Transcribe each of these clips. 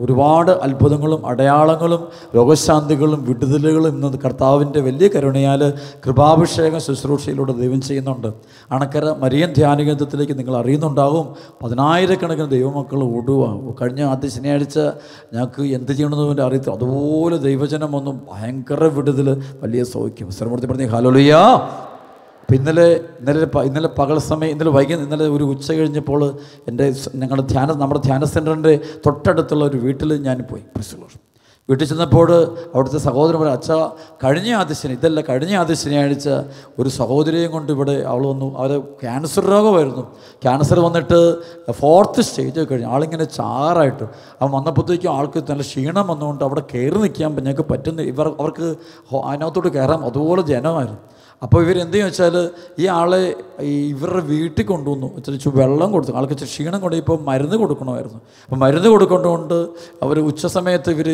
ഒരുപാട് അത്ഭുതങ്ങളും അടയാളങ്ങളും രോഗശാന്തികളും വിടുതലുകളും ഇന്ന് കർത്താവിൻ്റെ വലിയ കരുണയാൽ കൃപാഭിഷേകം ശുശ്രൂഷയിലൂടെ ദൈവം ചെയ്യുന്നുണ്ട്. അണക്കര മരിയൻ ധ്യാനകേന്ദ്രത്തിലേക്ക് നിങ്ങൾ അറിയുന്നുണ്ടാകും, 10,000-കണക്കിന് ദൈവമക്കൾ ഓടുക. കഴിഞ്ഞ ആദ്യ ശനിയാഴ്ച ഞങ്ങൾക്ക് എന്ത് ചെയ്യണമെന്ന് അറിയത്തില്ല, അതുപോലെ ദൈവജനം ഒന്നും ഭയങ്കര വിടുതൽ, വലിയ സൗഖ്യം. ശ്രമൂർത്തി പറഞ്ഞ ഹല്ലേലൂയ. അപ്പം ഇന്നലെ പകൽ സമയം, ഇന്നലെ ഒരു ഉച്ച കഴിഞ്ഞപ്പോൾ നമ്മുടെ ധ്യാന സെൻറ്ററിൻ്റെ തൊട്ടടുത്തുള്ള ഒരു വീട്ടിൽ ഞാൻ പോയി. വീട്ടിൽ ചെന്നപ്പോൾ അവിടുത്തെ സഹോദരൻ പറയും, അച്ഛാ കഴിഞ്ഞ ആദ്യ ശനിയാഴ്ച ഒരു സഹോദരിയെയും കൊണ്ട് ഇവിടെ അവൾ വന്നു. അവർ ക്യാൻസർ രോഗമായിരുന്നു. ക്യാൻസർ വന്നിട്ട് 4th സ്റ്റേജ് കഴിഞ്ഞു. ആളിങ്ങനെ ചാറായിട്ട് അവൻ വന്നപ്പോഴത്തേക്കും ആൾക്ക് നല്ല ക്ഷീണം വന്നുകൊണ്ട് അവിടെ കയറി നിൽക്കാൻ ഞങ്ങൾക്ക് പറ്റുന്ന അവർക്ക് അതിനകത്തോട്ട് കയറാം, അതുപോലെ ജനമായിരുന്നു. അപ്പോൾ ഇവരെന്ത് വെച്ചാൽ ഈ ആളെ ഇവരുടെ വീട്ടിൽ കൊണ്ടുവന്നു. ഇച്ചിരി വെള്ളം കൊടുത്തു, ആൾക്ക് ഇച്ചിരി ക്ഷീണം കൊണ്ട് ഇപ്പോൾ മരുന്ന് കൊടുക്കണമായിരുന്നു. അപ്പോൾ മരുന്ന് കൊടുക്കേണ്ടതുകൊണ്ട് അവർ ഉച്ച സമയത്ത് ഇവർ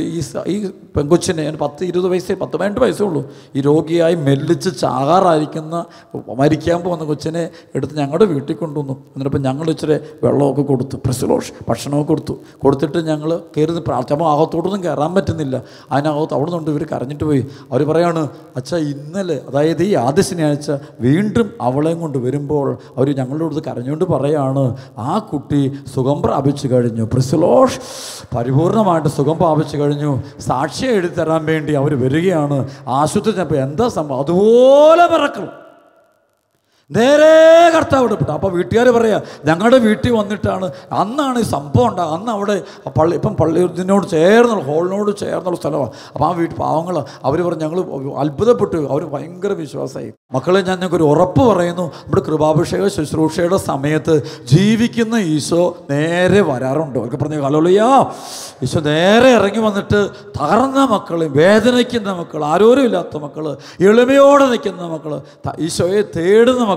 ഈ പെങ്കൊച്ചിനെ 10-20 വയസ്സേ 10-12 വയസ്സേ ഉള്ളൂ, ഈ രോഗിയായി മെല്ലിച്ച് ചാകാറായിരിക്കുന്ന മരിക്കാൻ പോകുന്ന കൊച്ചിനെ എടുത്ത് ഞങ്ങളുടെ വീട്ടിൽ കൊണ്ടുവന്നു. എന്നിട്ടിപ്പോൾ ഞങ്ങൾ ഇച്ചിരി വെള്ളമൊക്കെ കൊടുത്തു, ഭക്ഷണമൊക്കെ കൊടുത്തിട്ട് ഞങ്ങൾ കയറി പ്രാർത്ഥന. അകത്തോട്ടൊന്നും കയറാൻ പറ്റുന്നില്ല. അതിനകത്ത് അവിടെ നിന്നുണ്ട് ഇവർ കരഞ്ഞിട്ട് പോയി. അവർ പറയാണ്, അച്ഛാ ഇന്നലെ, അതായത് ഈ ആദ്യ ശനിയാഴ്ച വീണ്ടും അവളെയും കൊണ്ട് വരുമ്പോൾ അവർ ഞങ്ങളുടെ അടുത്ത് കരഞ്ഞുകൊണ്ട് പറയാണ്, ആ കുട്ടി സുഖം പ്രാപിച്ചു കഴിഞ്ഞു. പ്രിസ്ലോഷ്, പരിപൂർണമായിട്ട് സുഖം പ്രാപിച്ചു കഴിഞ്ഞു. സാക്ഷ്യം എഴുതി തരാൻ വേണ്ടി അവർ വരികയാണ്. ആശുപത്രി ചെന്നപ്പോൾ എന്താ സംഭവം, അതുപോലെ മറക്കും. നേരെ കർത്താവ് ഇടപെട്ടു. അപ്പോൾ വീട്ടുകാർ പറയാ, ഞങ്ങളുടെ വീട്ടിൽ വന്നിട്ടാണ് അന്നാണ് ഈ സംഭവം ഉണ്ടാകുക. അന്ന് അവിടെ പള്ളിയോട് ചേർന്നുള്ള ഹോളിനോട് ചേർന്നുള്ള സ്ഥലമാണ്. അപ്പോൾ ആ പാവങ്ങൾ അവർ പറഞ്ഞു, ഞങ്ങൾ അത്ഭുതപ്പെട്ടു. അവർ ഭയങ്കര വിശ്വാസമായി. മക്കളെ, ഞാൻ ഞങ്ങൾക്കൊരു ഉറപ്പ് പറയുന്നു, നമ്മുടെ കൃപാഭിഷേക ശുശ്രൂഷയുടെ സമയത്ത് ജീവിക്കുന്ന ഈശോ നേരെ വരാറുണ്ട്. അവർക്ക് പറഞ്ഞു ഹല്ലേലൂയ. ഈശോ നേരെ ഇറങ്ങി വന്നിട്ട് തകർന്ന മക്കൾ, വേദനിക്കുന്ന മക്കൾ, ആരോരും ഇല്ലാത്ത മക്കൾ, എളിമയോടെ നിൽക്കുന്ന മക്കൾ, ഈശോയെ തേടുന്ന മക്കൾ,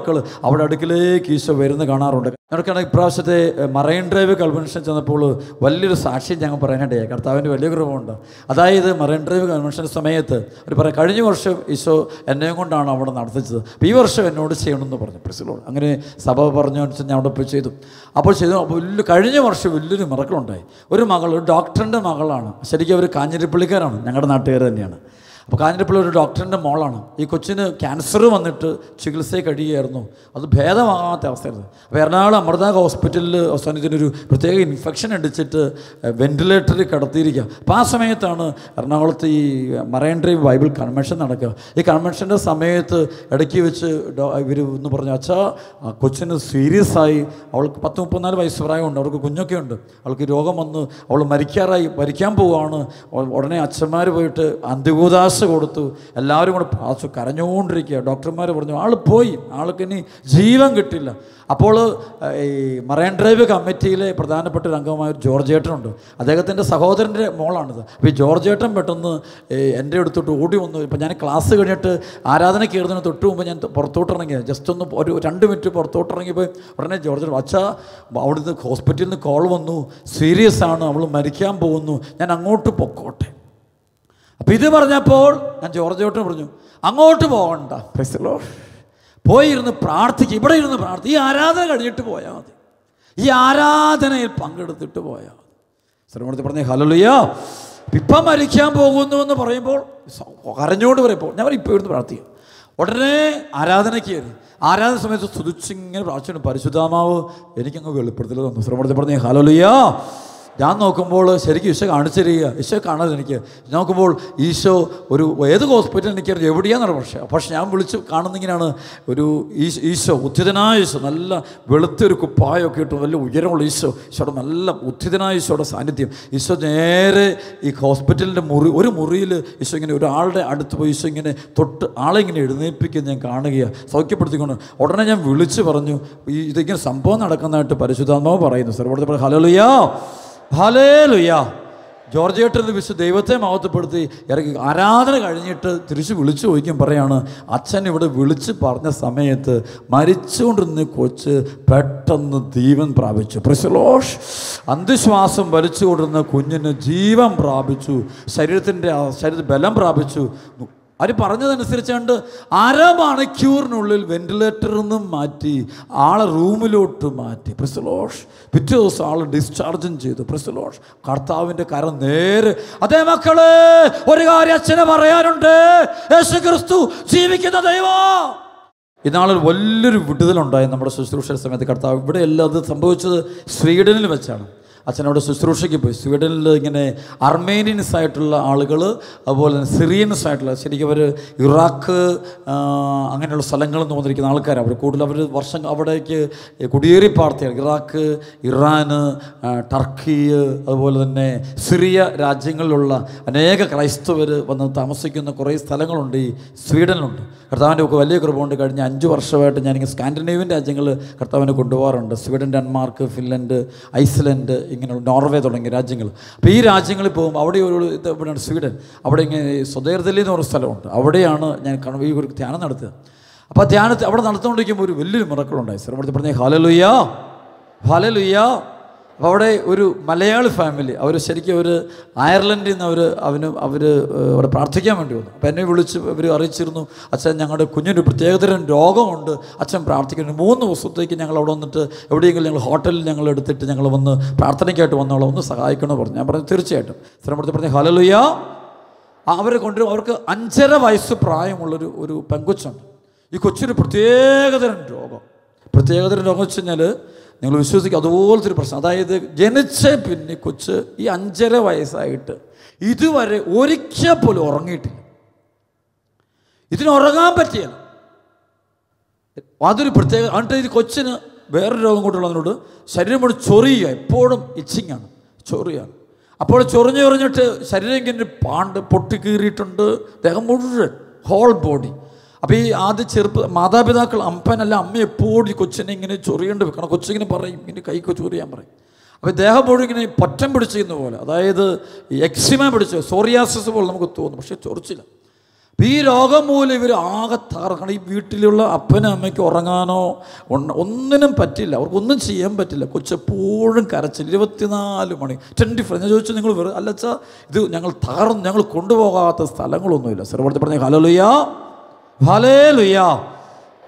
അവിടെ അടുക്കിലേക്ക് ഈശോ വരുന്ന കാണാറുണ്ട്. ഞങ്ങൾക്കാണ് ഇപ്രാവശ്യത്തെ മറൈൻ ഡ്രൈവ് കൺവെൻഷൻ ചെന്നപ്പോൾ വലിയൊരു സാക്ഷ്യം ഞങ്ങൾ പറയാനിടയായി. കർത്താവിൻ്റെ വലിയ കൃപയുണ്ട്. അതായത് മറൈൻ ഡ്രൈവ് കൺവെൻഷൻ സമയത്ത് അവർ പറയാം, കഴിഞ്ഞ വർഷം ഈശോ എന്നെയും കൊണ്ടാണ് അവിടെ നടത്തിച്ചത്, അപ്പോൾ ഈ വർഷം എന്നോട് ചെയ്യണമെന്ന് പറഞ്ഞു. പ്രിസിലോട് അങ്ങനെ സഭ പറഞ്ഞു ഞാൻ അവിടെ പോയി ചെയ്തു. അപ്പോൾ കഴിഞ്ഞ വർഷം വലിയൊരു മിറക്കിളുണ്ടായി. ഒരു മകൾ, ഒരു ഡോക്ടറിൻ്റെ മകളാണ്. ശരിക്കും അവർ കാഞ്ഞിരപ്പള്ളിക്കാരാണ്, ഞങ്ങളുടെ നാട്ടുകാർ തന്നെയാണ്. അപ്പോൾ കാഞ്ഞിരപ്പള്ളി ഒരു ഡോക്ടറിൻ്റെ മോളാണ്. ഈ കൊച്ചിന് ക്യാൻസർ വന്നിട്ട് ചികിത്സയിൽ കഴിയുകയായിരുന്നു. അത് ഭേദമാകാത്ത അവസ്ഥയായിരുന്നു. അപ്പോൾ എറണാകുളം അമൃത ഹോസ്പിറ്റലിൽ അവസാനത്തിനൊരു പ്രത്യേക ഇൻഫെക്ഷൻ അടിച്ചിട്ട് വെന്റിലേറ്ററിൽ കിടത്തിയിരിക്കുക. അപ്പോൾ ആ സമയത്താണ് എറണാകുളത്ത് ഈ മറൈൻ ഡ്രൈവ് ബൈബിൾ കൺവെൻഷൻ നടക്കുക. ഈ കൺവെൻഷൻ്റെ സമയത്ത് ഇടയ്ക്ക് വെച്ച് ഇവർ എന്ന് പറഞ്ഞു, അച്ഛാ കൊച്ചിന് സീരിയസ് ആയി, അവൾക്ക് 10-34 വയസ്സ് പ്രായമുണ്ട്, അവൾക്ക് കുഞ്ഞൊക്കെ ഉണ്ട്, അവൾക്ക് രോഗം വന്ന് അവൾ മരിക്കാൻ പോവുകയാണ്. ഉടനെ അച്ഛന്മാർ പോയിട്ട് അന്ത്യകൂദാശ കൊടുത്തു. എല്ലാവരും കൂടെ പ്രാർത്ഥിച്ചു, കരഞ്ഞുകൊണ്ടിരിക്കുക. ഡോക്ടർമാർ പറഞ്ഞു, ആൾ പോയി, ആൾക്ക് ഇനി ജീവൻ കിട്ടില്ല. അപ്പോൾ ഈ മറൈൻ ഡ്രൈവ് കമ്മിറ്റിയിലെ പ്രധാനപ്പെട്ട ഒരു അംഗമായ ജോർജ് ഏട്ടനുണ്ട്. അദ്ദേഹത്തിൻ്റെ സഹോദരൻ്റെ മോളാണിത്. അപ്പോൾ ഈ ജോർജ് ഏട്ടൻ പെട്ടെന്ന് എൻ്റെ അടുത്തോട്ട് ഓടി വന്നു. ഇപ്പം ഞാൻ ക്ലാസ് കഴിഞ്ഞിട്ട് ആരാധന കയറുന്നതിന് തൊട്ട് മുമ്പ് ഞാൻ പുറത്തോട്ടിറങ്ങി, ജസ്റ്റ് ഒന്ന് ഒരു 2 മിനിറ്റ് പുറത്തോട്ടിറങ്ങിയപ്പോൾ ഉടനെ ജോർജ്, അച്ഛാ അവിടുന്ന് ഹോസ്പിറ്റലിൽ നിന്ന് കോൾ വന്നു, സീരിയസ് ആണ്, അവൾ മരിക്കാൻ പോകുന്നു, ഞാൻ അങ്ങോട്ട് പൊക്കോട്ടെ. അപ്പം ഇത് പറഞ്ഞപ്പോൾ ഞാൻ ജോർജ് ഏട്ടൻ പറഞ്ഞു, അങ്ങോട്ട് പോകണ്ട, പോയിരുന്ന് പ്രാർത്ഥിക്കുക, ഇവിടെ ഇരുന്ന് പ്രാർത്ഥിക്കുക, ഈ ആരാധന കഴിഞ്ഞിട്ട് പോയാൽ മതി, ഈ ആരാധനയിൽ പങ്കെടുത്തിട്ട് പോയാൽ മതി. ശ്രമത്തിൽ പറഞ്ഞേ ഹല്ലേലൂയ. ഇപ്പം മരിക്കാൻ പോകുന്നു എന്ന് പറയുമ്പോൾ കരഞ്ഞോണ്ട് പറയുമ്പോൾ ഞാൻ ഇപ്പോൾ ഇരുന്ന് പ്രാർത്ഥിക്കുക. ഉടനെ ആരാധനയ്ക്ക് കയറി. ആരാധന സമയത്ത് സ്തുതിച്ചിങ്ങനെ പ്രാർത്ഥിച്ചു, പരിശുദ്ധാത്മാവ് എനിക്കങ്ങ് വെളിപ്പെടുത്തൽ തന്നു. ശ്രമത്തിൽ പറഞ്ഞേ ഹല്ലേലൂയ. ഞാൻ നോക്കുമ്പോൾ ശരിക്കും ഈശോ കാണിച്ചു തരിക. ഈശോ കാണാതെ എനിക്ക് നോക്കുമ്പോൾ ഈശോ ഒരു ഏത് ഹോസ്പിറ്റലിൽ എനിക്കറിയാം എവിടെയാണെന്ന് പക്ഷെ ഞാൻ വിളിച്ച് കാണുന്നിങ്ങനെയാണ് ഒരു ഈശോ, ഉദ്ധിതനായ ഈശോ, നല്ല വെളുത്തൊരു കുപ്പായൊക്കെ ഇട്ട് നല്ല ഉയരമുള്ള ഈശോയുടെ നല്ല ഉദ്ധിതനായ ഈശോയുടെ സാന്നിധ്യം. ഈശോ നേരെ ഈ ഹോസ്പിറ്റലിൻ്റെ ഒരു മുറിയിൽ ഈശോ ഇങ്ങനെ ഒരാളുടെ അടുത്ത് പോയി ഈശോ ഇങ്ങനെ തൊട്ട് ആളെ ഇങ്ങനെ എഴുന്നേൽപ്പിക്കുന്നത് ഞാൻ കാണുകയാണ്, സൗഖ്യപ്പെടുത്തിക്കൊണ്ട്. ഉടനെ ഞാൻ വിളിച്ച് പറഞ്ഞു, ഇതിങ്ങനെ സംഭവം നടക്കുന്നതായിട്ട് പരിശുദ്ധാത്മാവ് പറയുന്നു. സർവ്വത്തെ ഹല്ലേലൂയ, ഹല്ലേലൂയ. ജോർജ് ഏട്ടൻ ദൈവത്തെ മഹത്വപ്പെടുത്തി ഇറങ്ങി. ആരാധന കഴിഞ്ഞിട്ട് തിരിച്ച് വിളിച്ചു ചോദിക്കും, പറയാണ്, അച്ഛൻ ഇവിടെ വിളിച്ച് പറഞ്ഞ സമയത്ത് മരിച്ചുകൊണ്ടിരുന്ന കൊച്ച് പെട്ടെന്ന് ജീവൻ പ്രാപിച്ചു. പ്രിസ്ലോഷ്. അന്ധശ്വാസം വലിച്ചുകൊണ്ടിരുന്ന കുഞ്ഞിന് ജീവൻ പ്രാപിച്ചു, ശരീരത്തിൽ ബലം പ്രാപിച്ചു. അവർ പറഞ്ഞതനുസരിച്ചുകൊണ്ട് 1/2 മണിക്കൂറിനുള്ളിൽ വെന്റിലേറ്ററിൽ നിന്നും മാറ്റി ആളെ റൂമിലോട്ട് മാറ്റി. Praise the Lord. പിറ്റേ ദിവസം ആൾ ഡിസ്ചാർജും ചെയ്തു. Praise the Lord. കർത്താവിൻ്റെ കരം നേരെ. അതേ മക്കളെ, ഒരു കാര്യം അച്ഛനെ പറയാനുണ്ട്, യേശുക്രിസ്തു ജീവിക്കുന്ന ദൈവം. ഇന്നാളിൽ വലിയൊരു വിടുതലുണ്ടായി നമ്മുടെ ശുശ്രൂഷ സമയത്ത്. കർത്താവ് ഇവിടെ എല്ലാം അത് സംഭവിച്ചത് സ്വീഡനിൽ വെച്ചാണ്. അച്ഛനവിടെ ശുശ്രൂഷയ്ക്ക് പോയി. സ്വീഡനിൽ ഇങ്ങനെ അർമേനിയൻസ് ആയിട്ടുള്ള ആളുകൾ, അതുപോലെ തന്നെ സിറിയൻസ് ആയിട്ടുള്ള, ശരിക്കും അവർ ഇറാഖ് അങ്ങനെയുള്ള സ്ഥലങ്ങളിൽ നിന്ന് വന്നിരിക്കുന്ന ആൾക്കാരാണ്. അവർ കൂടുതൽ വർഷം അവിടേക്ക് കുടിയേറി പാർത്തിയാണ്. ഇറാഖ്, ഇറാൻ, ടർക്കി, അതുപോലെ തന്നെ സിറിയ രാജ്യങ്ങളിലുള്ള അനേക ക്രൈസ്തവർ വന്ന് താമസിക്കുന്ന കുറേ സ്ഥലങ്ങളുണ്ട് ഈ സ്വീഡനിലുണ്ട്. കർത്താവിൻ്റെ ഒക്കെ വലിയ കൃപ കഴിഞ്ഞ 5 വർഷമായിട്ട് ഞാനിങ്ങനെ സ്കാൻഡിനേവിയൻ രാജ്യങ്ങൾ കർത്താവിനെ കൊണ്ടുപോകാറുണ്ട്. സ്വീഡൻ, ഡെൻമാർക്ക്, ഫിൻലൻഡ്, ഐസ്ലൻഡ്, ഇങ്ങനെയുള്ള നോർവേ തുടങ്ങിയ രാജ്യങ്ങൾ. അപ്പോൾ ഈ രാജ്യങ്ങളിൽ പോകുമ്പോൾ അവിടെ ഇവിടെയാണ് സ്വീഡൻ. അവിടെ ഇങ്ങനെ സ്വദേർദലി എന്ന് പറഞ്ഞ സ്ഥലമുണ്ട്. അവിടെയാണ് ഞാൻ ഈ ഒരു ധ്യാനം നടത്തുക. അപ്പോൾ ആ ധ്യാനത്തിൽ അവിടെ നടത്തുകൊണ്ടിരിക്കുമ്പോൾ ഒരു വലിയൊരു മിറക്കിളുണ്ടായി. സാർ അവിടെ പറഞ്ഞേ ഹല്ലേലൂയ, ഹല്ലേലൂയ. അപ്പോൾ അവിടെ ഒരു മലയാളി ഫാമിലി, അവർ ശരിക്കും ഒരു അയർലൻഡിൽ നിന്ന് അവർ അവിടെ പ്രാർത്ഥിക്കാൻ വേണ്ടി വന്നു. അപ്പോൾ എന്നെ വിളിച്ച് ഇവർ അറിയിച്ചിരുന്നു, അച്ഛൻ ഞങ്ങളുടെ കുഞ്ഞിന് പ്രത്യേകതരം രോഗമുണ്ട്, അച്ഛൻ പ്രാർത്ഥിക്കുന്നു. 3 ദിവസത്തേക്ക് ഞങ്ങൾ അവിടെ വന്നിട്ട് എവിടെയെങ്കിലും ഞങ്ങൾ ഹോട്ടലിൽ ഞങ്ങൾ എടുത്തിട്ട് ഞങ്ങൾ വന്ന് പ്രാർത്ഥനയ്ക്കായിട്ട് വന്നോളാം, ഒന്ന് സഹായിക്കണമെന്ന് പറഞ്ഞു. ഞാൻ പറഞ്ഞു തീർച്ചയായിട്ടും. സ്ഥലപ്പെടുത്തി പറഞ്ഞു ഹല്ലേലൂയ. അവരെ കൊണ്ടുവരും. അവർക്ക് 5.5 വയസ്സ് പ്രായമുള്ളൊരു ഒരു പെങ്കൊച്ചുണ്ട്. ഈ കൊച്ചിന് പ്രത്യേകതരം രോഗം വെച്ച് കഴിഞ്ഞാൽ നിങ്ങൾ വിശ്വസിക്കുക, അതുപോലത്തെ ഒരു പ്രശ്നം. അതായത് ജനിച്ച പിന്നെ കൊച്ച് ഈ 5.5 വയസ്സായിട്ട് ഇതുവരെ ഒരിക്കൽ പോലും ഉറങ്ങിയിട്ടില്ല. ഇതിന് ഉറങ്ങാൻ പറ്റിയല്ല. അതൊരു പ്രത്യേക. എന്നിട്ട് ഈ കൊച്ചിന് വേറൊരു രോഗം കൊണ്ടുള്ളതിനോട് ശരീരം കൊണ്ട് ചൊറിയുക, എപ്പോഴും ഇച്ചിങ്ങാണ്, ചൊറിയാണ്. അപ്പോൾ ചൊറിഞ്ഞിട്ട് ശരീരം ഇങ്ങനെ പൊട്ടിക്കീറിയിട്ടുണ്ട്, ദേഹം മുഴുവൻ, ഹോൾ ബോഡി. അപ്പോൾ ഈ ആദ്യ മാതാപിതാക്കൾ, അപ്പനല്ല അമ്മ എപ്പോഴും ഈ കൊച്ചിനെ ഇങ്ങനെ ചൊറിയേണ്ടി വെക്കണം. കൊച്ചിങ്ങനെ പറയും, ഇങ്ങനെ കൈക്ക് ചൊറിയാൻ പറയും. അപ്പോൾ ദേഹം മുഴുവൻ ഇങ്ങനെ പൊറ്റം പിടിച്ചിരുന്ന പോലെ, അതായത് എക്സിമ പിടിച്ച് സോറിയാസിസ് പോലെ നമുക്ക് തോന്നും, പക്ഷേ ചൊറിച്ചില്ല. അപ്പോൾ ഈ രോഗം മൂലം ഇവർ ആകെ തകർക്കണം. ഈ വീട്ടിലുള്ള അപ്പനും അമ്മയ്ക്ക് ഉറങ്ങാനോ ഒന്നിനും പറ്റില്ല, അവർക്കൊന്നും ചെയ്യാൻ പറ്റില്ല. കൊച്ചെപ്പോഴും കരച്ചിൽ, 24 മണി 24. ഞാൻ ചോദിച്ചു, നിങ്ങൾ അല്ലച്ചാ ഇത് ഞങ്ങൾ തകർന്നു, ഞങ്ങൾ കൊണ്ടുപോകാത്ത സ്ഥലങ്ങളൊന്നുമില്ല. സർവ്വത്തിൽ പറഞ്ഞ ഹല്ലേലൂയ, ഹല്ലേലൂയ.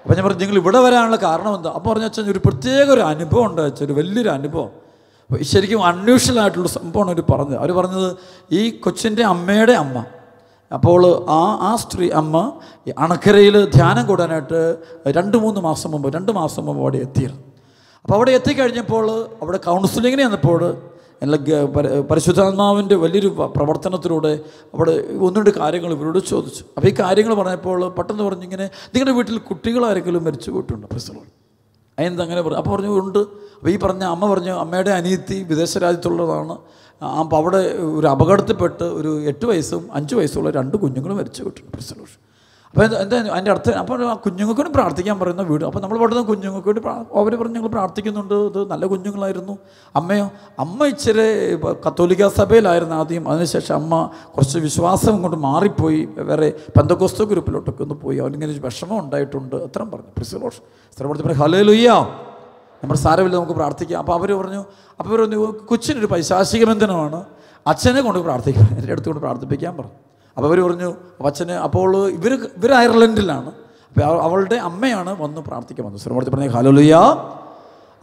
അപ്പം ഞാൻ പറഞ്ഞു, നിങ്ങൾ ഇവിടെ വരാനുള്ള കാരണം എന്താ? അപ്പോൾ പറഞ്ഞു, അച്ഛൻ ഒരു പ്രത്യേക ഒരു അനുഭവം ഉണ്ട് അച്ഛൻ, ഒരു വലിയൊരു അനുഭവം. ശരിക്കും അൺയൂഷ്വൽ ആയിട്ടുള്ള സംഭവമാണ് അവർ പറഞ്ഞത്. അവർ പറഞ്ഞത് ഈ കൊച്ചിൻ്റെ അമ്മയുടെ അമ്മ, അപ്പോൾ ആ സ്ത്രീ അമ്മ അണക്കരയിൽ ധ്യാനം കൂടാനായിട്ട് 2 മാസം മുമ്പ് അവിടെ എത്തിയിരുന്നു. അപ്പോൾ അവിടെ എത്തിക്കഴിഞ്ഞപ്പോൾ അവിടെ കൗൺസിലിങ്ങിന് ചെന്നപ്പോൾ പരിശുദ്ധാത്മാവിൻ്റെ വലിയൊരു പ്രവർത്തനത്തിലൂടെ അവിടെ 1-2 കാര്യങ്ങൾ ഇവരോട് ചോദിച്ചു. അപ്പോൾ ഈ കാര്യങ്ങൾ പറഞ്ഞപ്പോൾ പെട്ടെന്ന് പറഞ്ഞു, ഇങ്ങനെ നിങ്ങളുടെ വീട്ടിൽ കുട്ടികളാരെങ്കിലും മരിച്ചു പോയിട്ടുണ്ട് പ്രശ്നങ്ങൾ അതെന്തങ്ങനെ പറഞ്ഞു? അപ്പോൾ പറഞ്ഞു ഉണ്ട്. അപ്പോൾ ഈ പറഞ്ഞ അമ്മ പറഞ്ഞു, അമ്മയുടെ അനിയത്തി വിദേശ രാജ്യത്തുള്ളതാണ്. അപ്പോൾ അവിടെ ഒരു അപകടത്തിൽപ്പെട്ട് ഒരു 8 വയസ്സും 5 വയസ്സുള്ള 2 കുഞ്ഞുങ്ങളും മരിച്ചു പോയിട്ടുണ്ട് പ്രശ്നം. അപ്പോൾ എന്താ അതിൻ്റെ അർത്ഥം? അപ്പോൾ ആ കുഞ്ഞുങ്ങൾക്ക് വേണ്ടി പ്രാർത്ഥിക്കാൻ പറയുന്ന വീട്. അപ്പോൾ നമ്മൾ പെട്ടെന്ന് കുഞ്ഞുങ്ങൾക്ക് വേണ്ടി അവർ പറഞ്ഞ് ഞങ്ങൾ പ്രാർത്ഥിക്കുന്നുണ്ട്, ഇത് നല്ല കുഞ്ഞുങ്ങളായിരുന്നു. അമ്മ ഇച്ചിരി കത്തോലിക്ക സഭയിലായിരുന്നു ആദ്യം, അതിനുശേഷം അമ്മ കുറച്ച് വിശ്വാസം കൊണ്ട് മാറിപ്പോയി, വേറെ പെന്തക്കോസ്ത ഗ്രൂപ്പിലോട്ടൊക്കെ ഒന്ന് പോയി, അവരിങ്ങനെ വിഷമം ഉണ്ടായിട്ടുണ്ട്, അത്രയും പറഞ്ഞു. പ്രിസലോഷ് സ്ഥലപ്പെടുത്തി പറഞ്ഞു ഹല്ലേലൂയ, നമ്മുടെ സാരമില്ല, നമുക്ക് പ്രാർത്ഥിക്കാം. അപ്പോൾ അവർ പറഞ്ഞു കൊച്ചിനൊരു പൈശാചിക ബന്ധനമാണ്, അച്ഛനെ കൊണ്ട് പ്രാർത്ഥിക്കാം, എൻ്റെ അടുത്ത് കൊണ്ട് പ്രാർത്ഥിപ്പിക്കാൻ പറഞ്ഞു. അപ്പോൾ അവർ പറഞ്ഞു അച്ഛന്, അപ്പോൾ ഇവർ അയർലൻഡിലാണ്, അപ്പോൾ അവളുടെ അമ്മയാണ് വന്ന് പ്രാർത്ഥിക്കാൻ വന്നത്. ശ്രമത്തിൽ പറഞ്ഞ ഹല്ലേലൂയ.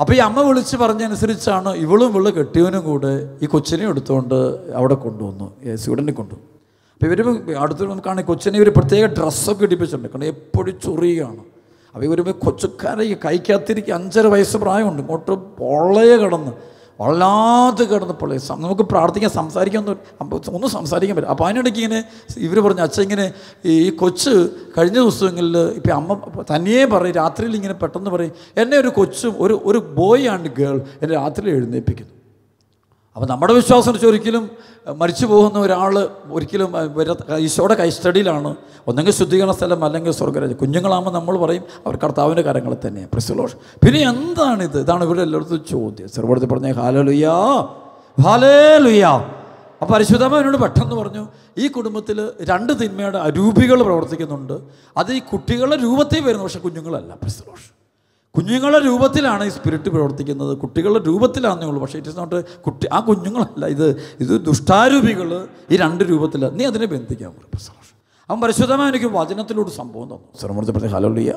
അപ്പോൾ ഈ അമ്മ വിളിച്ച് പറഞ്ഞനുസരിച്ചാണ് ഇവളും കെട്ടിയവനും കൂടെ ഈ കൊച്ചിനെ എടുത്തുകൊണ്ട് അവിടെ കൊണ്ടുവന്നു, സ്വീഡനിൽ കൊണ്ടുവന്നു. അപ്പോൾ ഇവർ അടുത്ത് നമുക്കാണെങ്കിൽ കൊച്ചിനെ ഇവർ പ്രത്യേക ഡ്രസ്സൊക്കെ ഇടിപ്പിച്ചിട്ടുണ്ട്, കാരണം എപ്പോഴും ചൊറിയുകയാണ്. അപ്പോൾ ഇവർ കൊച്ചുക്കാരെ കൈക്കകത്തിരിക്കുക, 5.5 വയസ്സ് പ്രായമുണ്ട്, ഇങ്ങോട്ട് പൊള്ളയെ കിടന്ന് വല്ലാതെ കിടന്ന് പൊള്ളയെ. നമുക്ക് പ്രാർത്ഥിക്കാൻ സംസാരിക്കാൻ ഒന്നും സംസാരിക്കാൻ പറ്റും. അപ്പോൾ അതിനിടയ്ക്ക് ഇങ്ങനെ ഇവർ പറഞ്ഞു, അച്ഛൻ ഇങ്ങനെ ഈ കൊച്ച് കഴിഞ്ഞ ദിവസങ്ങളിൽ ഇപ്പം അമ്മ തനിയെ പറയും, രാത്രിയിൽ ഇങ്ങനെ പെട്ടെന്ന് പറയും, എന്നെ ഒരു കൊച്ചും ഒരു ബോയ് ആൻഡ് ഗേൾ എന്നെ രാത്രിയിൽ എഴുന്നേൽപ്പിക്കുന്നു. അപ്പോൾ നമ്മുടെ വിശ്വാസം വെച്ചാൽ ഒരിക്കലും മരിച്ചു പോകുന്ന ഒരാൾ ഒരിക്കലും ഈശോയുടെ കൈസ്റ്റഡിയിലാണ്, ഒന്നെങ്കിൽ ശുദ്ധീകരണ സ്ഥലം അല്ലെങ്കിൽ സ്വർഗ്ഗരാജ്യം. കുഞ്ഞുങ്ങളാകുമ്പോൾ നമ്മൾ പറയും അവർ കർത്താവിൻ്റെ കാര്യങ്ങളിൽ തന്നെയാണ്. പ്രിസലോഷ്. പിന്നെ എന്താണിത്? ഇതാണ് ഇവിടെ എല്ലായിടത്തും ചോദ്യം. ചെറുപടത്തിൽ പറഞ്ഞ ഹല്ലേലൂയ, ഹല്ലേലൂയ. അപ്പോൾ പരിശുദ്ധാത്മാവ് എന്നോട് പെട്ടെന്ന് പറഞ്ഞു, ഈ കുടുംബത്തിൽ 2 തിന്മയുടെ അരൂപികൾ പ്രവർത്തിക്കുന്നുണ്ട്. അത് ഈ കുട്ടികളുടെ രൂപത്തിൽ വരുന്നു, പക്ഷേ കുഞ്ഞുങ്ങളല്ല. പ്രിസലോഷ്. കുഞ്ഞുങ്ങളുടെ രൂപത്തിലാണ് ഈ സ്പിരിറ്റ് പ്രവർത്തിക്കുന്നത്, കുട്ടികളുടെ രൂപത്തിലാണെന്നേ ഉള്ളൂ, പക്ഷേ ഇറ്റ് ഇസ് നോട്ട് ആ കുഞ്ഞുങ്ങളല്ല, ഇത് ദുഷ്ടാരൂപികൾ ഈ 2 രൂപത്തിലാണ്. നീ അതിനെ ബന്ധിക്കാൻ പറയും. അവൻ പരിശുദ്ധമായ എനിക്ക് വചനത്തിലൂടെ സംഭവം തന്നു. ശ്രമത്തിൽ പറഞ്ഞ ഹല്ലേലൂയ.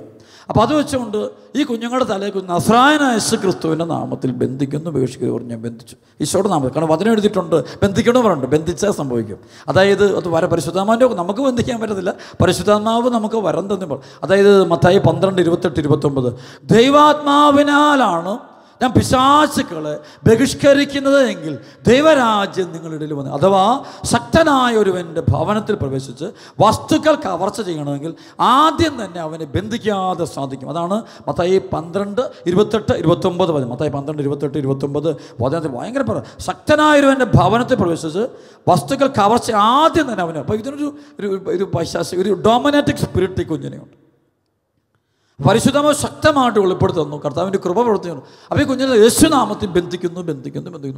അപ്പോൾ അത് വെച്ചുകൊണ്ട് ഈ കുഞ്ഞുങ്ങളുടെ തലേക്ക് നസ്രായനായ യേശു ക്രിസ്തുവിൻ്റെ നാമത്തിൽ ബന്ധിക്കുന്നു, ഉപേക്ഷിക്കുന്നു പറഞ്ഞ് ഞാൻ ബന്ധിച്ചു. ഈശോയുടെ നാമത്തിൽ. കാരണം വചനം എഴുതിയിട്ടുണ്ട്, ബന്ധിക്കണമെന്ന് പറഞ്ഞിട്ടുണ്ട്. ബന്ധിച്ചാൽ സംഭവിക്കും. അതായത് അത് പരിശുദ്ധാത്മാവിൻ്റെ നമുക്ക് ബന്ധിക്കാൻ പറ്റത്തില്ല, പരിശുദ്ധാത്മാവ് നമുക്ക് വരം തന്നുമ്പോൾ. അതായത് മത്തായി 12, 28, 29 ദൈവാത്മാവിനാലാണ് ഞാൻ പിശാചുക്കളെ ബഹിഷ്കരിക്കുന്നത് എങ്കിൽ ദൈവരാജ്യം നിങ്ങളുടെ ഇടയിൽ വന്നു. അഥവാ ശക്തനായ ഒരുവൻ്റെ ഭവനത്തിൽ പ്രവേശിച്ച് വസ്തുക്കൾ കവർച്ച ചെയ്യണമെങ്കിൽ ആദ്യം തന്നെ അവനെ ബന്ധിക്കാതെ സാധിക്കും. അതാണ് മത്തായി 12, 28, 29 വചനം. മത്തായി 12, 28, 29 വചനത്തിൽ ഭയങ്കര ശക്തനായ ഒരുവൻ്റെ ഭവനത്തിൽ പ്രവേശിച്ച് വസ്തുക്കൾ കവർച്ച ആദ്യം തന്നെ അവന്. അപ്പോൾ ഇതിനൊരു ഒരു പൈശാചിക ഒരു ഡോമിനേറ്റിക് സ്പിരിറ്റ് കുഞ്ഞിനെയുണ്ട്. പരിശുദ്ധമോ ശക്തമായിട്ട് വെളിപ്പെടുത്തി തന്നു. കർത്താവിൻ്റെ കൃപ പ്രവർത്തിക്കുന്നു. അപ്പോൾ ഈ കുഞ്ഞിനെ യേശുനാമത്തിൽ ബന്ധിക്കുന്നു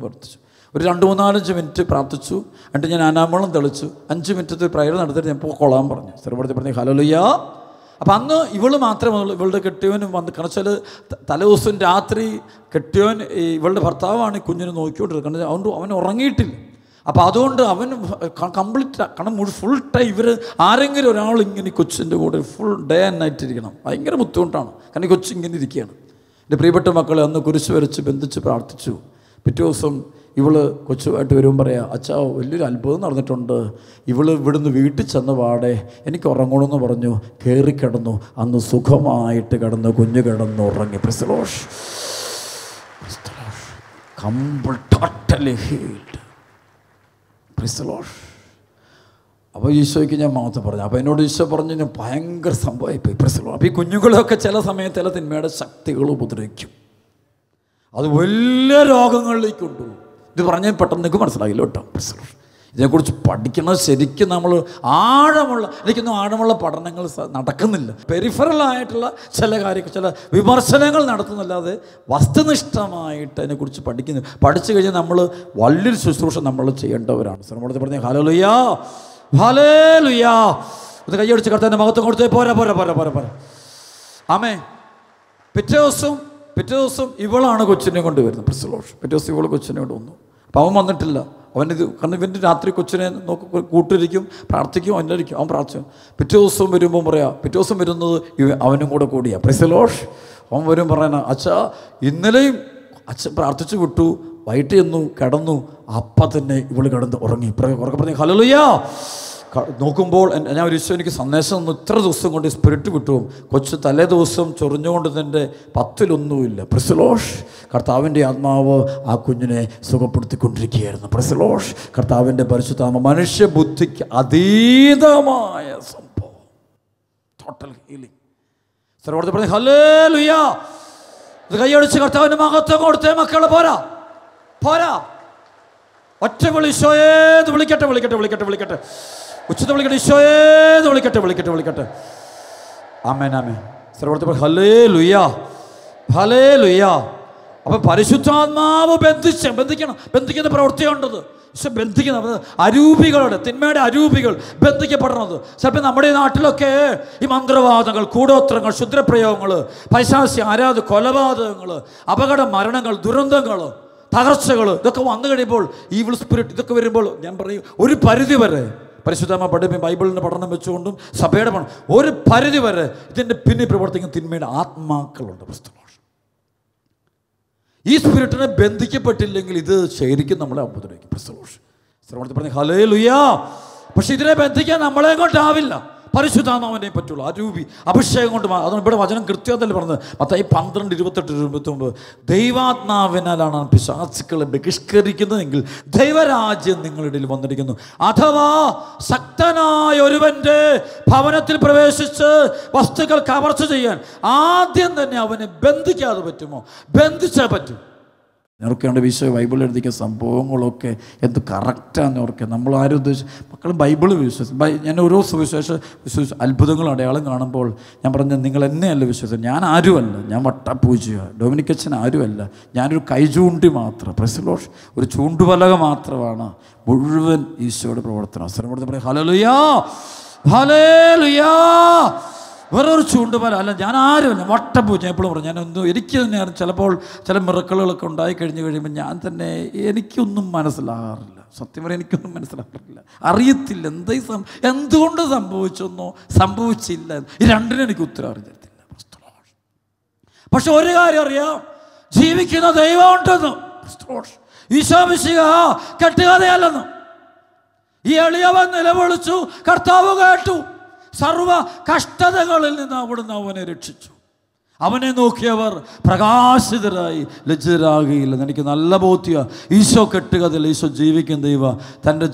പ്രവർത്തിച്ചു. ഒരു 2-3-5 മിനിറ്റ് പ്രാർത്ഥിച്ചു. എന്നിട്ട് ഞാൻ അനാമോളം തെളിച്ചു. 5 മിനിറ്റത്തെ പ്രയർ നടത്തിയിട്ട് ഞാൻ കൊള്ളാൻ പറഞ്ഞു. സ്ഥിരപ്പെടുത്തി പറഞ്ഞു ഹല്ലേലൂയ. അപ്പം അന്ന് ഇവള് മാത്രമേ ഉള്ളൂ. ഇവളുടെ കെട്ടിയവനും വന്ന് കണച്ചാൽ തലേദിവസം രാത്രി കെട്ടിയവൻ ഇവളുടെ ഭർത്താവാണ് ഈ കുഞ്ഞിനെ നോക്കിക്കൊണ്ടിരിക്കുന്നത്. അതുകൊണ്ട് അവൻ ഉറങ്ങിയിട്ടില്ല. അപ്പോൾ അതുകൊണ്ട് അവൻ കംപ്ലീറ്റ് കാരണം ഫുൾ ടൈം ഇവർ ആരെങ്കിലും ഒരാൾ ഇങ്ങനെ കൊച്ചിൻ്റെ കൂടെ ഫുൾ ഡേ ആൻഡ് നൈറ്റ് ഇരിക്കണം. ഭയങ്കര ബുദ്ധിമുട്ടാണ്. കാരണം ഈ കൊച്ച് ഇങ്ങനെ ഇരിക്കുകയാണ്. എൻ്റെ പ്രിയപ്പെട്ട മക്കളെ അന്ന് കുരിശ് വരച്ച് ബന്ധിച്ച് പ്രാർത്ഥിച്ചു. പിറ്റേ ദിവസം ഇവള് കൊച്ചുമായിട്ട് വരുമ്പോൾ പറയാം, അച്ഛാ വലിയൊരു അത്ഭുതം നടന്നിട്ടുണ്ട്. ഇവള് ഇവിടുന്ന് വീട്ടിൽ ചെന്ന പാടെ എനിക്ക് ഉറങ്ങണമെന്ന് പറഞ്ഞു. കയറി കിടന്നു. അന്ന് സുഖമായിട്ട് കിടന്നു. കുഞ്ഞ് കിടന്നു ഉറങ്ങി. Totally healed. അപ്പോൾ ഈശോയ്ക്ക് ഞാൻ മാത്രം പറഞ്ഞു. അപ്പോൾ എന്നോട് ഈശോ പറഞ്ഞു, ഞാൻ ഭയങ്കര സംഭവമായിപ്പോയി. അപ്പോൾ ഈ കുഞ്ഞുങ്ങളെയൊക്കെ ചില സമയത്ത് ചില തിന്മയുടെ ശക്തികൾ ഉപദ്രവിക്കും. അത് വലിയ രോഗങ്ങളിലേക്ക് കൊണ്ടുപോകും. ഇത് പറഞ്ഞാൽ പെട്ടെന്ന് നിങ്ങൾക്ക് മനസ്സിലാകില്ല കേട്ടോ. ഇതിനെക്കുറിച്ച് പഠിക്കണം. ശരിക്കും നമ്മൾ എനിക്കൊന്നും ആഴമുള്ള പഠനങ്ങൾ നടക്കുന്നില്ല. പെരിഫറലായിട്ടുള്ള ചില കാര്യങ്ങൾ, ചില വിമർശനങ്ങൾ നടത്തുന്നല്ലാതെ വസ്തുനിഷ്ഠമായിട്ട് അതിനെക്കുറിച്ച് പഠിച്ചു കഴിഞ്ഞാൽ നമ്മൾ വലിയൊരു ശുശ്രൂഷ നമ്മൾ ചെയ്യേണ്ടവരാണ്. ശ്രമത്തിൽ പറഞ്ഞ ഹല്ലേലൂയ ഹല്ലേലൂയ. ഇത് കൈയടിച്ച് കർത്താവിൻ്റെ മഹത്വം കൊടുത്തേ. പോരാ. ആമേ. പിറ്റേ ദിവസം ഇവളാണ് കൊച്ചിനെ കൊണ്ട് വരുന്നത്. പിറ്റേ ദിവസം ഇവൾ കൊച്ചിനെ കൊണ്ട് വന്നു. അപ്പം അവൻ വന്നിട്ടില്ല. അവനിത് കാരണം ഇവൻ്റെ രാത്രി കൊച്ചിനെ കൂട്ടിരിക്കും, പ്രാർത്ഥിക്കും, അവനിരിക്കും. അവൻ പ്രാർത്ഥിക്കും. പിറ്റേ ദിവസം വരുമ്പോൾ പറയാം, പിറ്റേ ദിവസം വരുന്നത് അവനും കൂടിയാ. Praise the Lord. അവൻ വരും പറയാനാ, അച്ഛാ ഇന്നലെയും അച്ഛൻ പ്രാർത്ഥിച്ചു വിട്ടു, വൈകിട്ട് ചെന്നു കിടന്നു, അപ്പം തന്നെ ഇവള് കിടന്ന് ഉറങ്ങി. ഉറക്കെ പറഞ്ഞു ഹല്ലേലൂയ. നോക്കുമ്പോൾ ഞാൻ ഒരു എനിക്ക് സന്ദേശം തന്നു. ഇത്ര ദിവസം കൊണ്ട് സ്പിരിറ്റ് വിട്ടു. കൊച്ചു തലേ ദിവസം ചൊറിഞ്ഞുകൊണ്ട് തന്നെ 10-1 പ്രൈസ് ദി ലോർഡ്. കർത്താവിൻ്റെ ആത്മാവ് ആ കുഞ്ഞിനെ സുഖപ്പെടുത്തിക്കൊണ്ടിരിക്കുകയായിരുന്നു. Praise the Lord. കർത്താവിൻ്റെ പരിശുദ്ധാത്മ മനുഷ്യ ബുദ്ധിക്ക് അതീതമായ സംഭവം. Total healing. സർവ്വത്തിൽ പറഞ്ഞു ഹല്ലേലൂയ. ഇത് കൈയടിച്ച് കർത്താവിൻ്റെ മഹത്വം കൊടുത്തേ മക്കളെ. പോരാ. ഒറ്റ വിളിച്ചോയേന്ന് വിളിക്കട്ടെ. ഉച്ചത്തെ വിളിക്കട്ടെ. ഈശോയേന്ന് വിളിക്കട്ടെ. ആമേൻ. സർവ്വത്തിൽ ഹല്ലേലൂയ. അപ്പം പരിശുദ്ധാത്മാവ് ബന്ധിക്കുന്ന പ്രവൃത്തിയുണ്ടത്. ബന്ധിക്കുന്നത് അരൂപികളുടെ തിന്മയുടെ അരൂപികൾ ബന്ധിക്കപ്പെടണത്. ചിലപ്പോൾ നമ്മുടെ ഈ നാട്ടിലൊക്കെ ഈ മന്ത്രവാദങ്ങൾ, കൂടോത്രങ്ങൾ, ക്ഷുദ്രപ്രയോഗങ്ങൾ, പൈശാചിക കൊലപാതകങ്ങൾ, അപകട മരണങ്ങൾ, ദുരന്തങ്ങൾ, തകർച്ചകൾ ഇതൊക്കെ വന്നു കഴിയുമ്പോൾ ഈവിൾ സ്പിരിറ്റ് ഇതൊക്കെ വരുമ്പോൾ ഞാൻ പറയും ഒരു പരിധി വരെ പരിശുദ്ധമായ ബൈബിളിൻ്റെ പഠനം വെച്ചുകൊണ്ടും സഭയുടെ പഠനം ഒരു പരിധി വരെ ഇതിൻ്റെ പിന്നിൽ പ്രവർത്തിക്കുന്ന തിന്മയുടെ ആത്മാക്കളുണ്ട്. പുസ്തകം ഈ സ്പിരിറ്റിനെ ബന്ധിക്കപ്പെട്ടില്ലെങ്കിൽ ഇത് ശരിക്കും നമ്മളെ ഉപദ്രവിക്കും. പുസ്തകം പറഞ്ഞ ഹല്ലേലൂയ. പക്ഷെ ഇതിനെ ബന്ധിക്കാൻ നമ്മളെ കൊണ്ടാവില്ല, പരിശുദ്ധാത്മാവിനെ പറ്റുള്ളൂ. അരൂപി അഭിഷേകം കൊണ്ട്. അതുകൊണ്ട് ഇവിടെ വചനം കൃത്യതയിൽ പറഞ്ഞത് മത്തായി 12, 28, 29 ദൈവാത്മാവിനാലാണ് പിശാചുക്കളെ ബഹിഷ്കരിക്കുന്നതെങ്കിൽ ദൈവരാജ്യം നിങ്ങളുടെ ഇടയിൽ വന്നിരിക്കുന്നു. അഥവാ ശക്തനായ ഒരുവൻ്റെ ഭവനത്തിൽ പ്രവേശിച്ച് വസ്തുക്കൾ കവർച്ച ചെയ്യാൻ ആദ്യം തന്നെ അവനെ ബന്ധിക്കാതെ പറ്റുമോ? ബന്ധിച്ചാൽ പറ്റും. ഓർക്കേണ്ട വിഷയം ബൈബിളിൽ എഴുതിയ സംഭവങ്ങളൊക്കെ എന്ത് കറക്റ്റാന്ന് ഓർക്കുക. നമ്മൾ ആരും മക്കൾ ബൈബിൾ ഞാൻ ഓരോ വിശ്വസിച്ച് അത്ഭുതങ്ങൾ അടയാളം കാണുമ്പോൾ ഞാൻ പറഞ്ഞ നിങ്ങൾ എന്നെയല്ല വിശ്വസിച്ചത്, ഞാൻ ആരുമല്ല, ഞാൻ വട്ടപൂജയാണ്, ഡൊമിനിക്കച്ചൻ ആരുമല്ല, ഞാനൊരു കൈചൂണ്ടി മാത്രം, പ്രൈസ് ദി ലോർഡ്, ഒരു ചൂണ്ടുപലക മാത്രമാണ് മുഴുവൻ ഈശോയുടെ പ്രവർത്തനം. അവസരം കൊടുത്ത് പറയും ഹല്ലേലൂയ ഹല്ലേലൂയ വേറൊരു ചൂണ്ടുപാല അല്ല. ഞാൻ ആരുമില്ല, വട്ടം പൂച്ച. എപ്പോഴും പറഞ്ഞു ഞാനൊന്നും എനിക്ക് തന്നെ ചിലപ്പോൾ ചില മിറക്കിളുകളൊക്കെ ഉണ്ടായി കഴിയുമ്പോൾ ഞാൻ തന്നെ എനിക്കൊന്നും മനസ്സിലാകാറില്ല. സത്യം പറയാൻ എനിക്കൊന്നും മനസ്സിലാക്കാറില്ല, അറിയത്തില്ല എന്തുകൊണ്ട് സംഭവിച്ചെന്നോ സംഭവിച്ചില്ല. ഈ രണ്ടിനും എനിക്ക് ഉത്തരം അറിഞ്ഞിട്ടില്ല. പക്ഷെ ഒരു കാര്യം അറിയാം, ജീവിക്കുന്ന ദൈവം ഉണ്ടെന്ന്. ഈശോ മിശിഹാ കെട്ടുകഥയല്ലെന്ന്. ഈ എളിയവൻ നിലവിളിച്ചു, കർത്താവ് കേട്ടു. സർവ കഷ്ടതകളിൽ നിന്ന് അവിടുന്ന് അവനെ രക്ഷിച്ചു. അവനെ നോക്കിയവർ പ്രകാശിതരായി ലജ്ജരാകുകയില്ലെന്ന് എനിക്ക് നല്ല ബോധ്യമാണ്. ഈശോ കെട്ടുകഥയിൽ ഈശോ ജീവിക്കുന്ന ദൈവ തൻ്റെ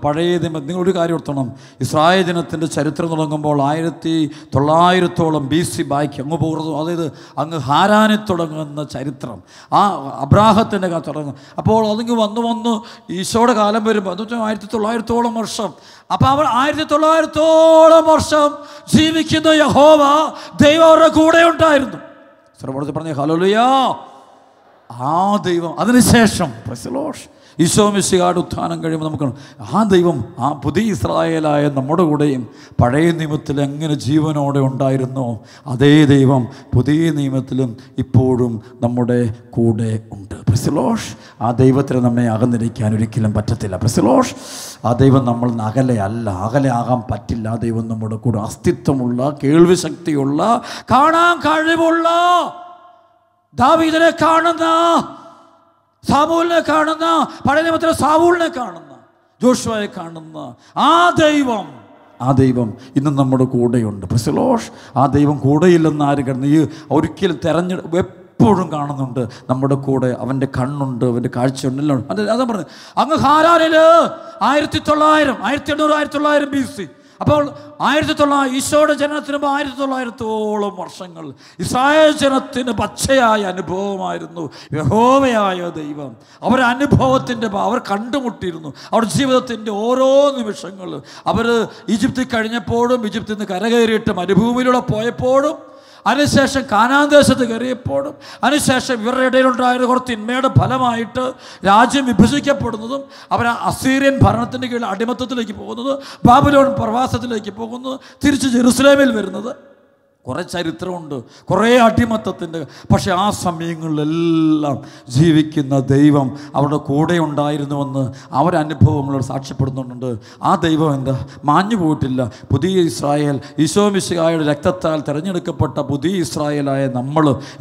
പഴയ നിങ്ങളൊരു കാര്യം ഓർത്തണം. ഇസ്രായേൽ ജനത്തിൻ്റെ ചരിത്രം തുടങ്ങുമ്പോൾ 1900 BC ബാക്കി അങ്ങ് പോകുന്നു. അതായത് അങ്ങ് ഹാരാനിൽ തുടങ്ങുന്ന ചരിത്രം, ആ അബ്രാഹത്തിൻ്റെ തുടങ്ങും. അപ്പോൾ അതിങ്ങ് വന്ന് ഈശോയുടെ കാലം വരുമ്പോൾ എന്ന് വെച്ചാൽ 1900 വർഷം. അപ്പം അവർ 1900 വർഷം ജീവിക്കുന്ന യഹോവ ദൈവം അവരുടെ കൂടെ ഉണ്ടായിരുന്നു. സർവ്വോടത്ത് പറഞ്ഞ ഹല്ലേലൂയ. ആ ദൈവം അതിനുശേഷം ഈശോ മിശിഹായുടെ ഉത്ഥാനം കഴിയുമ്പോൾ നമുക്ക് ആ ദൈവം ആ പുതിയ ഇസ്രായേലായ നമ്മുടെ കൂടെയും പഴയ നിയമത്തിൽ എങ്ങനെ ജീവനോടെ ഉണ്ടായിരുന്നോ അതേ ദൈവം പുതിയ നിയമത്തിലും ഇപ്പോഴും നമ്മുടെ കൂടെ ഉണ്ട്. പ്രസിലോഷ്. ആ ദൈവത്തിന് നമ്മെ അകന്നിരിക്കാൻ ഒരിക്കലും പറ്റത്തില്ല. പ്രസിലോഷ്. ആ ദൈവം നമ്മൾ അകലെ ആകാൻ പറ്റില്ല. ആ ദൈവം നമ്മുടെ കൂടെ അസ്തിത്വമുള്ള, കേൾവി ശക്തിയുള്ള, കാണാൻ കഴിവുള്ള, ദാവീദിനെ കാണുന്ന, സാമൂലിനെ കാണുന്ന, പഴയ നിയമത്തിലെ സാവൂലിനെ കാണുന്ന, ജോഷുവയെ കാണുന്ന ആ ദൈവം ഇന്നും നമ്മുടെ കൂടെയുണ്ട്. പ്രസിലോഷ്. ആ ദൈവം കൂടെയില്ലെന്ന് ആര് കരുതുന്നു? ഈ ഒരിക്കലും എപ്പോഴും കാണുന്നുണ്ട് നമ്മുടെ കൂടെ. അവൻ്റെ കണ്ണുണ്ട്, അവൻ്റെ കാഴ്ചയുണ്ട്, എല്ലാം ഉണ്ട്. അതാ പറഞ്ഞത്. അങ്ങ് ഹാരാനിൽ 1900 BC. അപ്പോൾ 1900 ഈശോയുടെ ജനനത്തിന് 1900 വർഷങ്ങൾ ഇസ്രായേൽ ജനത്തിന് പച്ചയായ അനുഭവമായിരുന്നു യഹോവയായ ദൈവം. അവരനുഭവത്തിൻ്റെ അവർ കണ്ടുമുട്ടിയിരുന്നു. അവരുടെ ജീവിതത്തിൻ്റെ ഓരോ നിമിഷങ്ങളും അവർ ഈജിപ്തിൽ കഴിഞ്ഞപ്പോഴും, ഈജിപ്തിൽ നിന്ന് കരകയറിയിട്ട് മരുഭൂമിയിലൂടെ പോയപ്പോഴും, അതിനുശേഷം കാനാൻ ദേശത്ത് കയറിയപ്പോഴും, അതിനുശേഷം ഇവരുടെ ഇടയിലുണ്ടായിരുന്ന കുറച്ച് തിന്മയുടെ ഫലമായിട്ട് രാജ്യം വിഭജിക്കപ്പെടുന്നതും, അവർ അസീറിയൻ ഭരണത്തിൻ്റെ കീഴിൽ അടിമത്തത്തിലേക്ക് പോകുന്നത്, ബാബിലോൺ പ്രവാസത്തിലേക്ക് പോകുന്നത്, തിരിച്ച് ജെറുസലേമിൽ വരുന്നത്, കുറേ ചരിത്രമുണ്ട്, കുറേ അടിമത്തത്തിൻ്റെ. പക്ഷെ ആ സമയങ്ങളിലെല്ലാം ജീവിക്കുന്ന ദൈവം അവരുടെ കൂടെ ഉണ്ടായിരുന്നുവെന്ന് അവരനുഭവങ്ങളോട് സാക്ഷ്യപ്പെടുന്നുണ്ട്. ആ ദൈവം എന്താ മാഞ്ഞു പോയിട്ടില്ല. പുതിയ ഇസ്രായേൽ, ഈശോ മിശിഹായുടെ രക്തത്താൽ തിരഞ്ഞെടുക്കപ്പെട്ട പുതിയ ഇസ്രായേലായ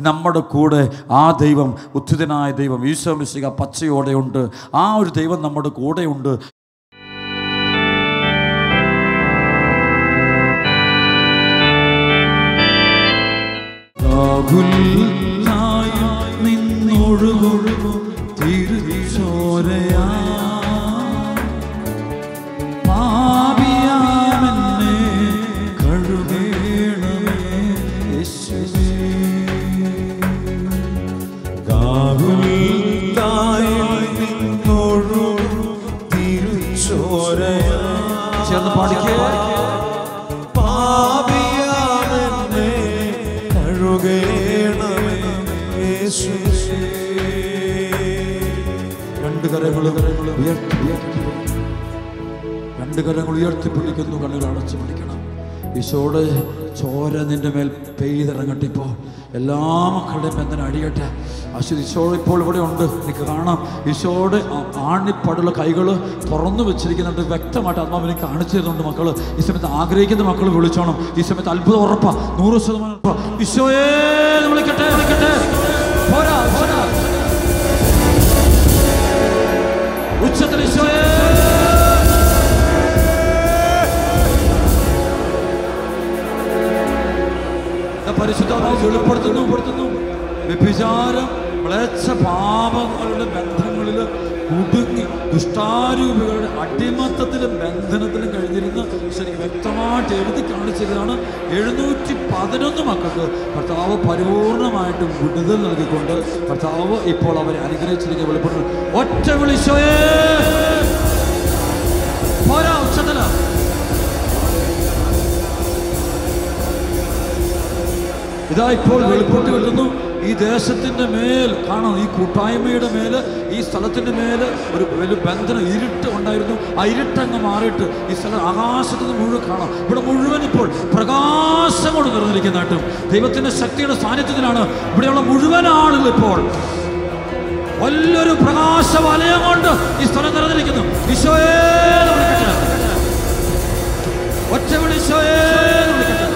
നമ്മുടെ കൂടെ ആ ദൈവം, ഉത്ഥിതനായ ദൈവം ഈശോ മിശിഹ പച്ചയോടെയുണ്ട്. ആ ഒരു ദൈവം നമ്മുടെ കൂടെയുണ്ട്. നിന്നൊഴുകൊഴുകും തിരുച്ചോരയാ പാപിയാമെന്നെ കഴുകേണമേ യേശുവേ. നിന്നൊഴുകും തിരുച്ചോരയാ ചേർന്ന് പാടിക്കേ. പാപിയാമെന്നെ കഴുകേണമേ യേശുവേ. രണ്ട് കരങ്ങൾ ഉയർത്തിപ്പിടിക്കുന്നു. കണ്ണുകൾ അടച്ചു പിടിക്കണം. ഈശോയുടെ ചോര നിന്റെ മേൽ പെയ്തിറങ്ങട്ടിപ്പോൾ എല്ലാ മക്കളുടെയും ബന്ധനം അടിയട്ടെ. ഈശോ ഇപ്പോൾ ഇവിടെ ഉണ്ട്, എനിക്ക് കാണാം. ഈശോയുടെ ആണിപ്പാടുള്ള കൈകൾ തുറന്നു വെച്ചിരിക്കുന്നുണ്ട്. വ്യക്തമായിട്ട് ആത്മാവിനെ കാണിച്ചു തരുന്നുണ്ട്. മക്കൾ ഈ സമയത്ത് ആഗ്രഹിക്കുന്ന മക്കൾ വിളിച്ചോണം. ഈ സമയത്ത് അത്ഭുതം ഉറപ്പാ, 100% ഉറപ്പാ. ഈശോയെ വിളിക്കട്ടെ. പോരാ ഉച്ചത്തിൽ ഈശോയെ. പരിശുദ്ധമായി വെളിപ്പെടുത്തുന്നു. വ്യഭിചാരം, മ്ലേച്ഛ പാപങ്ങളുടെ ബന്ധങ്ങളിൽ കുടുങ്ങി ദുഷ്ടാരൂപികളുടെ അടിമത്തത്തിലും ബന്ധനത്തിലും കഴിഞ്ഞിരുന്ന ശരിക്കും വ്യക്തമായിട്ട് എഴുതി കാണിച്ചതാണ്. 711 മക്കൾക്ക് കർത്താവ് പരിപൂർണമായിട്ടും വിടുതൽ നൽകിക്കൊണ്ട് കർത്താവ് ഇപ്പോൾ അവരെ അനുഗ്രഹിച്ചിരിക്കുന്ന വെളിപ്പെടുന്നു. ഒറ്റ വിളിശോയേ. പോരാ ഉച്ചത്തില. ഇതാ ഇപ്പോൾ വെളിപ്പെട്ട് കിട്ടുന്നു. ഈ ദേശത്തിൻ്റെ മേൽ കാണാം, ഈ കൂട്ടായ്മയുടെ മേൽ, ഈ സ്ഥലത്തിൻ്റെ മേൽ ഒരു വലിയ ബന്ധനം, ഇരുട്ട് ഉണ്ടായിരുന്നു. ആ ഇരുട്ടങ്ങ് മാറിയിട്ട് ഈ സ്ഥലം ആകാശത്ത് നിന്ന് മുഴുവൻ കാണാം. ഇവിടെ മുഴുവൻ ഇപ്പോൾ പ്രകാശം കൊണ്ട് നിറഞ്ഞിരിക്കുന്നതായിട്ടും ദൈവത്തിൻ്റെ ശക്തിയുടെ സാന്നിധ്യത്തിലാണ് ഇവിടെയുള്ള മുഴുവൻ ആളുകൾ ഇപ്പോൾ വലിയൊരു പ്രകാശ വലയം കൊണ്ട് ഈ സ്ഥലം നിറഞ്ഞിരിക്കുന്നു. ഈശോയേ എന്ന് വിളിക്കട്ടെ, ഒറ്റ വിളി ഈശോയേ എന്ന് വിളിക്കട്ടെ.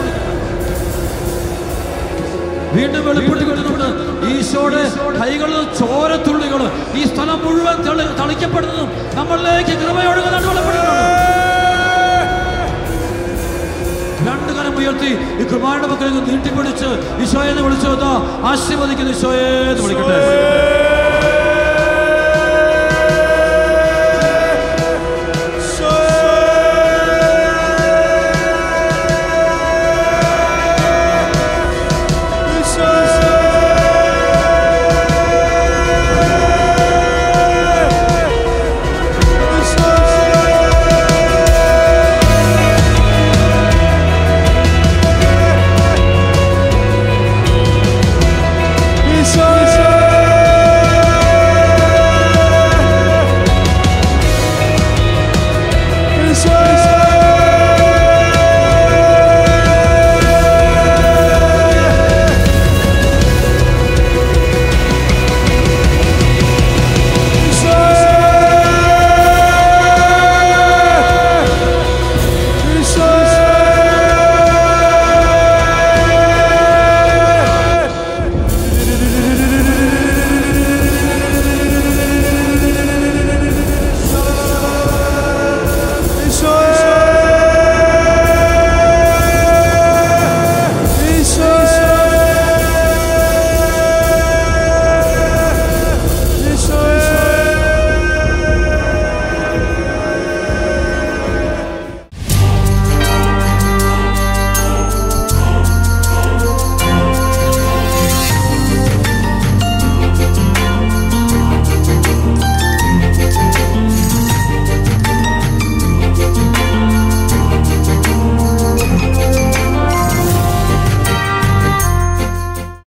വീണ്ടും വെളിപ്പെട്ട് കിട്ടുന്നുണ്ട് ഈശോയുടെ കൈകളിൽ ചോരത്തുള്ളികൾ ഈ സ്ഥലം മുഴുവൻ തളിക്കപ്പെടുന്നതും നമ്മളിലേക്ക് കൃപയൊഴുകുന്നുണ്ട്. വെളിപ്പെടുന്നുണ്ട്. രണ്ട് കരം ഉയർത്തി ഈ കൃപയുടെ മക്കളിൽ നീട്ടിപ്പിടിച്ച് ഈശോയെ എന്ന് വിളിച്ചു ആശീർവദിക്കുന്നു. ഈശോയെ എന്ന് വിളിക്കട്ടെ.